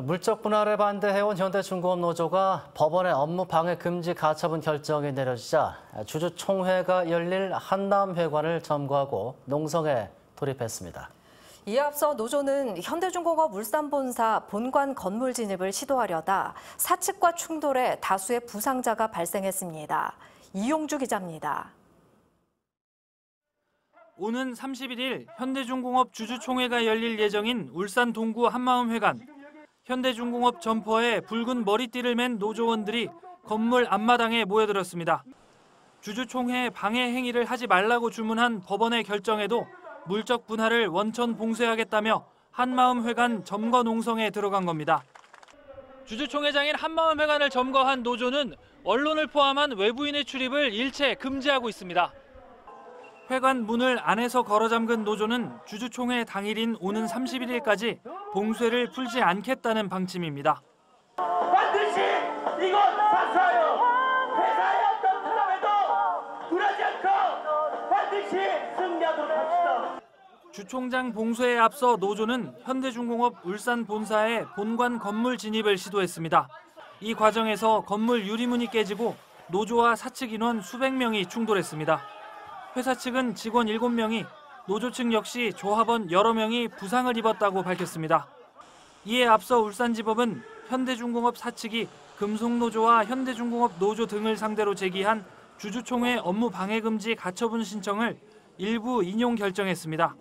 물적 분할에 반대해온 현대중공업 노조가 법원에 업무 방해 금지 가처분 결정이 내려지자 주주총회가 열릴 한남회관을 점거하고 농성에 돌입했습니다. 이에 앞서 노조는 현대중공업 울산본사 본관 건물 진입을 시도하려다 사측과 충돌해 다수의 부상자가 발생했습니다. 이용주 기자입니다. 오는 31일 현대중공업 주주총회가 열릴 예정인 울산 동구 한마음회관. 현대중공업 점퍼에 붉은 머리띠를 맨 노조원들이 건물 앞마당에 모여들었습니다. 주주총회 방해 행위를 하지 말라고 주문한 법원의 결정에도 물적 분할을 원천 봉쇄하겠다며 한마음회관 점거 농성에 들어간 겁니다. 주주총회장인 한마음회관을 점거한 노조는 언론을 포함한 외부인의 출입을 일체 금지하고 있습니다. 회관 문을 안에서 걸어 잠근 노조는 주주총회 당일인 오는 31일까지 봉쇄를 풀지 않겠다는 방침입니다. 반드시 이곳 사수하여 회사의 어떤 사람에도 굴하지 않고 반드시 승리하도록 합시다. 주총장 봉쇄에 앞서 노조는 현대중공업 울산 본사의 본관 건물 진입을 시도했습니다. 이 과정에서 건물 유리문이 깨지고 노조와 사측 인원 수백 명이 충돌했습니다. 회사 측은 직원 7명이, 노조 측 역시 조합원 여러 명이 부상을 입었다고 밝혔습니다. 이에 앞서 울산지법은 현대중공업 사측이 금속노조와 현대중공업 노조 등을 상대로 제기한 주주총회 업무 방해금지 가처분 신청을 일부 인용 결정했습니다.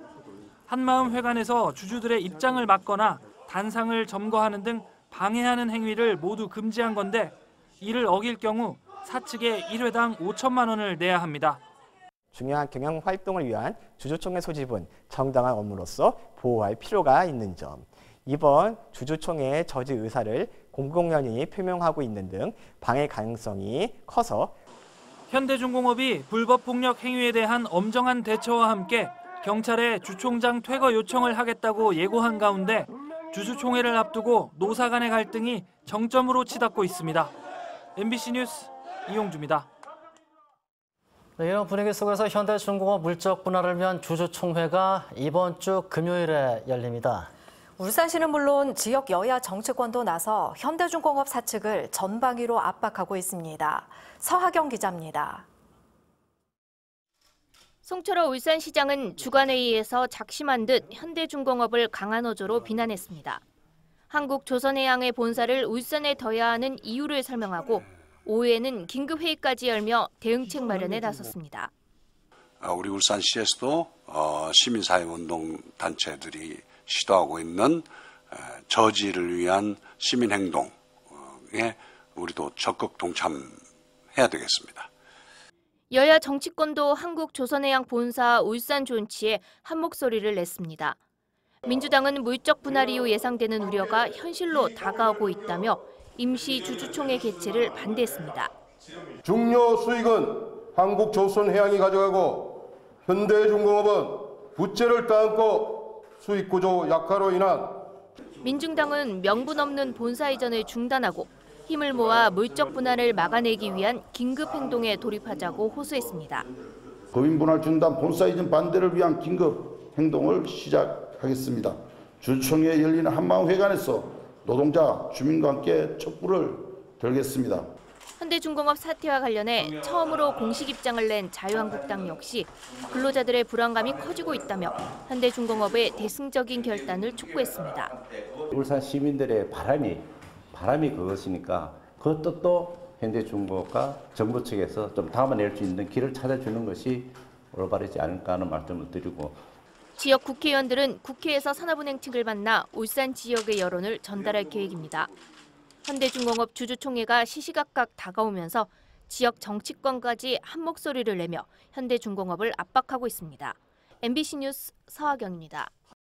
한마음회관에서 주주들의 입장을 막거나 단상을 점거하는 등 방해하는 행위를 모두 금지한 건데 이를 어길 경우 사측에 1회당 5천만 원을 내야 합니다. 중요한 경영 활동을 위한 주주총회 소집은 정당한 업무로서 보호할 필요가 있는 점. 이번 주주총회의 저지 의사를 공공연히 표명하고 있는 등 방해 가능성이 커서 현대중공업이 불법 폭력 행위에 대한 엄정한 대처와 함께 경찰에 주총장 퇴거 요청을 하겠다고 예고한 가운데 주주총회를 앞두고 노사 간의 갈등이 정점으로 치닫고 있습니다. MBC 뉴스 이용주입니다. 이런 분위기 속에서 현대중공업 물적 분할을 위한 주주총회가 이번 주 금요일에 열립니다. 울산시는 물론 지역 여야 정치권도 나서 현대중공업 사측을 전방위로 압박하고 있습니다. 서하경 기자입니다. 송철호 울산시장은 주간회의에서 작심한 듯 현대중공업을 강한 어조로 비난했습니다. 한국조선해양의 본사를 울산에 둬야 하는 이유를 설명하고 오후에는 긴급회의까지 열며 대응책 마련에 나섰습니다. 우리 울산시에서도 시민사회운동 단체들이 시도하고 있는 저지를 위한 시민행동에 우리도 적극 동참해야 되겠습니다. 여야 정치권도 한국조선해양 본사 울산 존치에 한 목소리를 냈습니다. 민주당은 물적 분할 이후 예상되는 우려가 현실로 다가오고 있다며 임시 주주총회 개최를 반대했습니다. 중요 수익은 한국조선해양이 가져가고 현대중공업은 부채를 떠안고 수익구조 약화로 인한 민중당은 명분 없는 본사 이전을 중단하고 힘을 모아 물적 분할을 막아내기 위한 긴급 행동에 돌입하자고 호소했습니다. 법인 분할 중단 본사 이전 반대를 위한 긴급 행동을 시작하겠습니다. 주총회 열리는 한마음회관에서 노동자, 주민과 함께 촛불을 들겠습니다. 현대중공업 사태와 관련해 처음으로 공식 입장을 낸 자유한국당 역시 근로자들의 불안감이 커지고 있다며 현대중공업의 대승적인 결단을 촉구했습니다. 울산 시민들의 바람이 그것이니까 그것도 또 현대중공업과 정부 측에서 좀 담아낼 수 있는 길을 찾아주는 것이 올바르지 않을까 하는 말씀을 드리고 지역 국회의원들은 국회에서 산업은행측을 만나 울산 지역의 여론을 전달할 계획입니다. 현대중공업 주주총회가 시시각각 다가오면서 지역 정치권까지 한 목소리를 내며 현대중공업을 압박하고 있습니다. MBC 뉴스 서하경입니다.